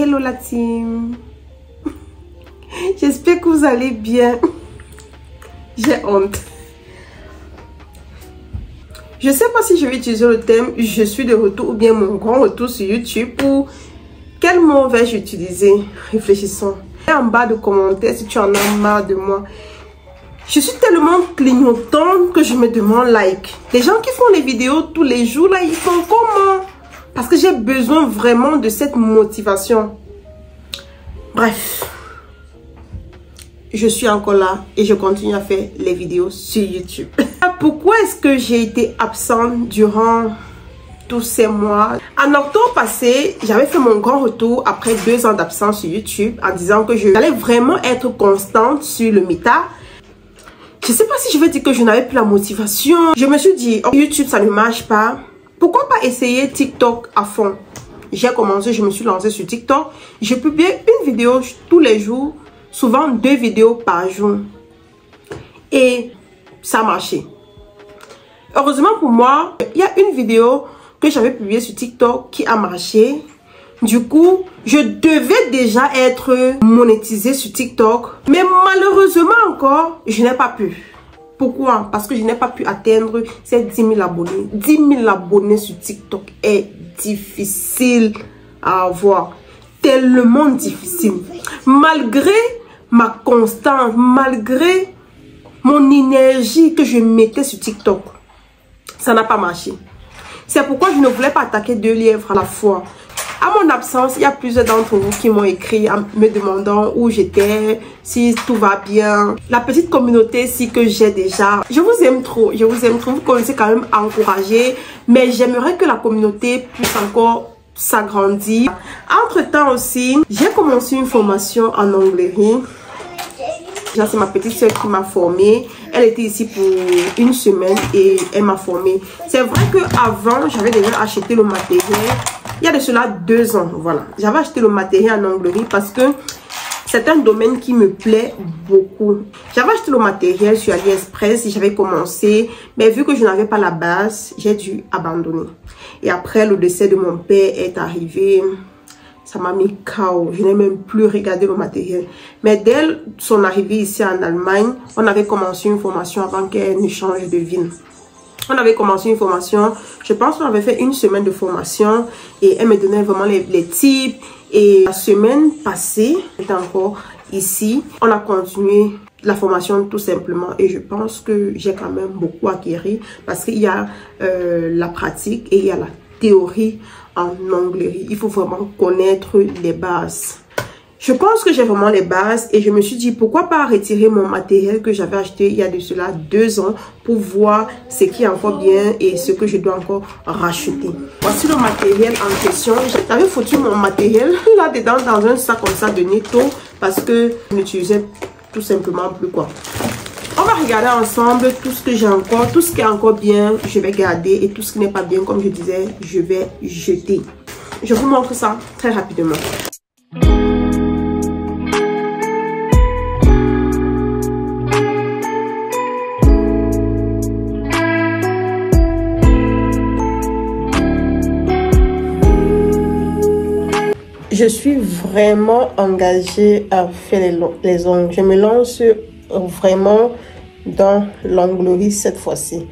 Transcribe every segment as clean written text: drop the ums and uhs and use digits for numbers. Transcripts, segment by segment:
Hello la team. J'espère que vous allez bien. J'ai honte. Je sais pas si je vais utiliser le thème je suis de retour ou bien mon grand retour sur YouTube, ou quel mot vais-je utiliser? Réfléchissons. En bas de commentaires si tu en as marre de moi. Je suis tellement clignotante que je me demande like. Les gens qui font les vidéos tous les jours là, ils font comment? Parce que j'ai besoin vraiment de cette motivation. Bref. Je suis encore là et je continue à faire les vidéos sur YouTube. Pourquoi est-ce que j'ai été absente durant tous ces mois? En octobre passé, j'avais fait mon grand retour après 2 ans d'absence sur YouTube en disant que je allais vraiment être constante sur le Meta. Je ne sais pas si je vais dire que je n'avais plus la motivation. Je me suis dit, oh, YouTube ça ne marche pas. Pourquoi pas essayer TikTok à fond? J'ai commencé, je me suis lancée sur TikTok. Je publiais une vidéo tous les jours. Souvent 2 vidéos par jour. Et ça a marché. Heureusement pour moi, il y a une vidéo que j'avais publiée sur TikTok qui a marché. Du coup, je devais déjà être monétisée sur TikTok. Mais malheureusement encore, je n'ai pas pu. Pourquoi? Parce que je n'ai pas pu atteindre ces 10 000 abonnés. 10 000 abonnés sur TikTok est difficile à avoir. Tellement difficile. Malgré ma constance, malgré mon énergie que je mettais sur TikTok, ça n'a pas marché. C'est pourquoi je ne voulais pas attaquer 2 lièvres à la fois. À mon absence, il y a plusieurs d'entre vous qui m'ont écrit me demandant où j'étais, si tout va bien. La petite communauté si que j'ai déjà, je vous aime trop, je vous aime trop. Vous commencez quand même à encourager, mais j'aimerais que la communauté puisse encore s'agrandir. Entre temps aussi, j'ai commencé une formation en onglerie. C'est ma petite soeur qui m'a formée. Elle était ici pour 1 semaine et elle m'a formée. C'est vrai que avant j'avais déjà acheté le matériel. Il y a de cela 2 ans, voilà. J'avais acheté le matériel en onglerie parce que c'est un domaine qui me plaît beaucoup. J'avais acheté le matériel sur AliExpress, j'avais commencé, mais vu que je n'avais pas la base, j'ai dû abandonner. Et après, le décès de mon père est arrivé. Ça m'a mis KO. Je n'ai même plus regardé le matériel. Mais dès son arrivée ici en Allemagne, on avait commencé une formation avant qu'elle ne change de ville. On avait commencé une formation. Je pense qu'on avait fait 1 semaine de formation. Et elle me donnait vraiment les tips. Et la semaine passée, j'étais encore ici. On a continué la formation tout simplement. Et je pense que j'ai quand même beaucoup acquis. Parce qu'il y a la pratique et il y a la théorie en onglerie. Il faut vraiment connaître les bases. Je pense que j'ai vraiment les bases et je me suis dit pourquoi pas retirer mon matériel que j'avais acheté il y a de cela 2 ans pour voir ce qui est encore bien et ce que je dois encore racheter. Voici le matériel en question. J'avais foutu mon matériel là-dedans dans un sac comme ça de netto parce que je n'utilisais tout simplement plus quoi. On va regarder ensemble tout ce que j'ai encore, tout ce qui est encore bien, je vais garder et tout ce qui n'est pas bien, comme je disais, je vais jeter. Je vous montre ça très rapidement. Je suis vraiment engagée à faire les ongles. Je me lance vraiment dans l'onglerie cette fois-ci.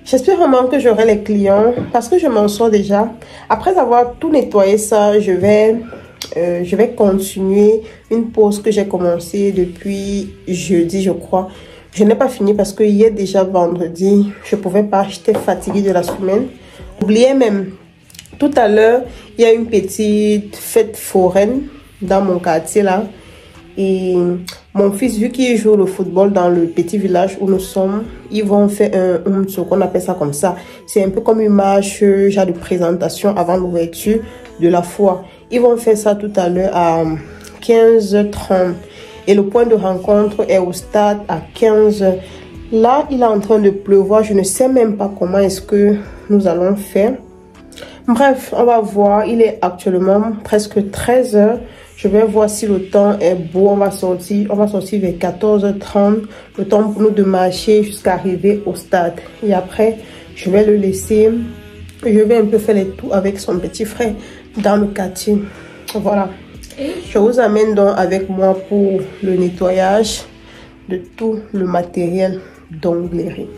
J'espère vraiment que j'aurai les clients parce que je m'en sors déjà. Après avoir tout nettoyé ça, je vais continuer une pause que j'ai commencé depuis jeudi, je crois. Je n'ai pas fini parce qu'il est déjà vendredi. Je ne pouvais pas, j'étais fatiguée de la semaine. Oubliez même, tout à l'heure, il y a une petite fête foraine dans mon quartier là. Et mon fils, vu qu'il joue le football dans le petit village où nous sommes, ils vont faire ce qu'on appelle ça comme ça. C'est un peu comme une marche, genre de présentation avant l'ouverture de la foire. Ils vont faire ça tout à l'heure à 15h30. Et le point de rencontre est au stade à 15h. Là, il est en train de pleuvoir. Je ne sais même pas comment est-ce que nous allons faire. Bref, on va voir. Il est actuellement presque 13h. Je vais voir si le temps est beau. On va sortir vers 14h30. Le temps pour nous de marcher jusqu'à arriver au stade. Et après, je vais le laisser. Je vais un peu faire les tours avec son petit frère dans le quartier. Voilà. Je vous amène donc avec moi pour le nettoyage de tout le matériel d'onglerie.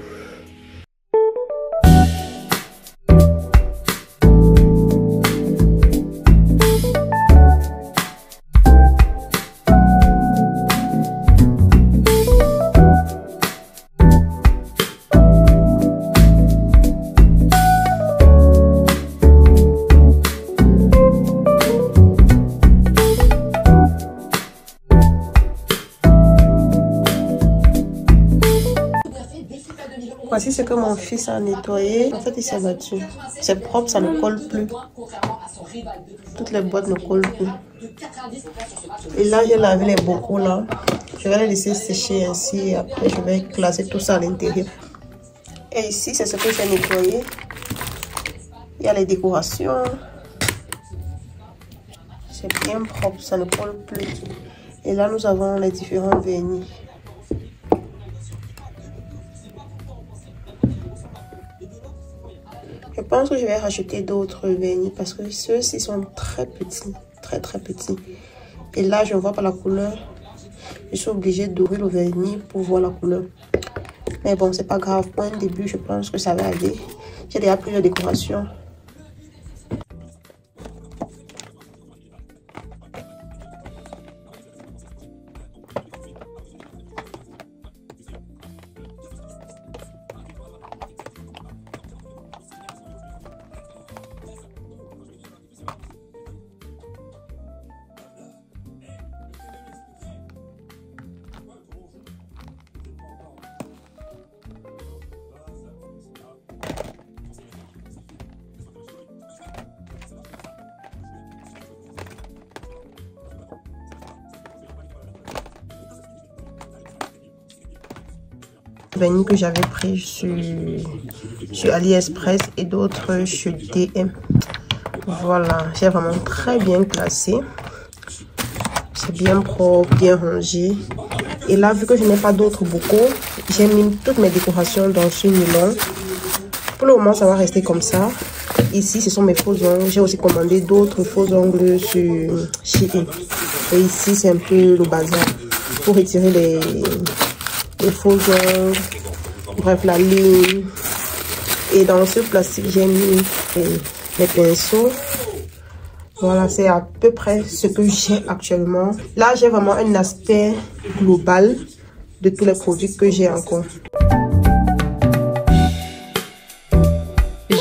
Voici ce que mon fils a nettoyé. En fait, il s'est battu. C'est propre, ça ne colle plus. Toutes les boîtes ne collent plus. Et là, j'ai lavé les bocaux là. Je vais les laisser sécher ainsi. Et après, je vais classer tout ça à l'intérieur. Et ici, c'est ce que j'ai nettoyé. Il y a les décorations. C'est bien propre, ça ne colle plus. Et là, nous avons les différents vernis. Je pense que je vais racheter d'autres vernis parce que ceux-ci sont très petits, très petits. Et là, je ne vois pas la couleur. Je suis obligée d'ouvrir le vernis pour voir la couleur. Mais bon, c'est pas grave. Pour un début, je pense que ça va aller. J'ai déjà plusieurs décorations. Vernis que j'avais pris sur AliExpress et d'autres chez DM. Voilà, j'ai vraiment très bien classé. C'est bien propre, bien rangé. Et là, vu que je n'ai pas d'autres bocaux, j'ai mis toutes mes décorations dans ce nylon. Pour le moment, ça va rester comme ça. Ici, ce sont mes faux ongles. J'ai aussi commandé d'autres faux ongles sur Shein. Et ici, c'est un peu le bazar pour retirer les faux ongles, bref la ligne. Et dans ce plastique j'ai mis les pinceaux. Voilà, c'est à peu près ce que j'ai actuellement. Là j'ai vraiment un aspect global de tous les produits que j'ai encore.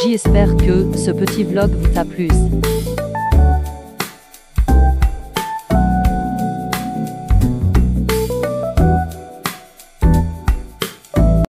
J'espère que ce petit vlog vous a plu.